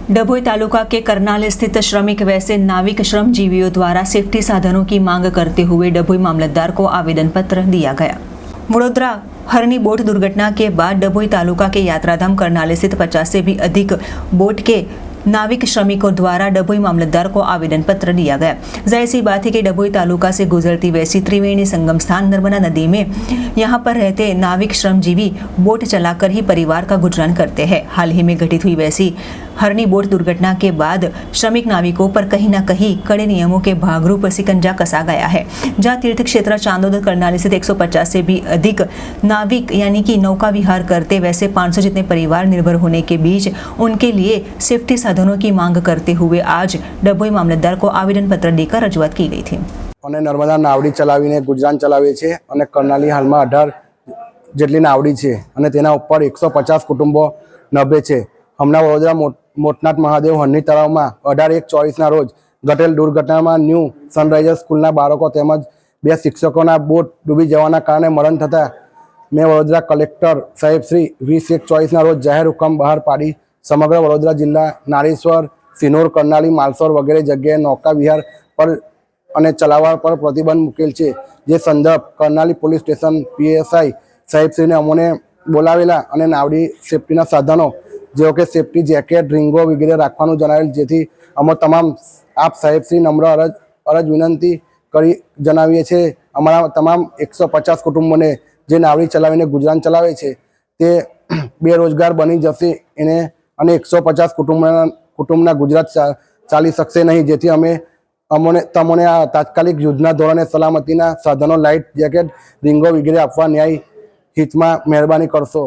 डभोई तालुका के करनाल स्थित श्रमिक वैसे नाविक श्रमजीवियों द्वारा सेफ्टी साधनों की मांग करते हुए डभोई मामलतदार को आवेदन पत्र दिया गया। वडोदरा हरनी बोट दुर्घटना के बाद डभोई तालुका के यात्राधाम करनाल स्थित 50 से भी अधिक बोट के नाविक श्रमिकों द्वारा डभोई मामलतदार को आवेदन पत्र दिया गया। जाहिर सी बात है कि डभोई तालुका से गुजरती वैसी त्रिवेणी संगम स्थान नर्मदा नदी में यहाँ पर रहते नाविक श्रमजीवी बोट चलाकर ही परिवार का गुजरान करते हैं। हाल ही में घटित हुई वैसी हरनी बोट दुर्घटना के बाद श्रमिक नाविकों पर कहीं न कहीं कड़े नियमों के भागरूप सिकंजा कसा गया है, जहाँ तीर्थ क्षेत्र चांदोद करनाल स्थित 150 से भी अधिक नाविक यानी कि नौका विहार करते वैसे 500 जितने परिवार निर्भर होने के बीच उनके लिए सेफ्टी साधनों की मांग करते हुए आज डभोई मामलतदार को आवेदन पत्र देकर रजूआत की गई थी। અને નર્મદા નાવડી ચલાવીને ગુજરાન ચલાવે છે અને કરનાલી હાલમાં 18 જેટલી નાવડી છે અને તેના ઉપર 150 કુટુંબો નભે છે। હમણાં વડોદરા મોટનાથ મહાદેવ હરની તળાવમાં 18/1/24ના રોજ ઘટેલ દુર્ઘટનામાં ન્યૂ સનરાઇઝર્સ સ્કૂલના બાળકો તેમજ 2 શિક્ષકોના બોટ ડૂબી જવાના કારણે મરણ થતાં મેં વડોદરા કલેક્ટર સાહેબ શ્રી 20/1/24ના રોજ જાહેર હુકમ બહાર પાડી સમગ્ર વડોદરા જિલ્લા નારેશ્વર, સિનોર, કરનાલી, માલસોર વગેરે જગ્યાએ નૌકા વિહાર પર અને ચલાવવા પર પ્રતિબંધ મૂકેલ છે। જે સંદર્ભ કરનાલી પોલીસ સ્ટેશન PSI સાહેબશ્રીને અમોને બોલાવેલા અને નાવડી સેફટીના સાધનો જેવો કે સેફટી જેકેટ, રીંગો વગેરે રાખવાનું જણાવેલ, જેથી અમે તમામ આપ સાહેબશ્રી નમ્ર અરજ વિનંતી કરી જણાવીએ છીએ અમારા તમામ 150 કુટુંબોને જે નાવડી ચલાવીને ગુજરાન ચલાવે છે તે બેરોજગાર બની જશે એને અને 150 કુટુંબના ગુજરાત ચાલી શકશે નહીં, જેથી તમને આ તાત્કાલિક યુદ્ધના ધોરણે સલામતીના સાધનો, લાઇટ જેકેટ, રીંગો વગેરે આપવા ન્યાય હિતમાં મહેરબાની કરશો।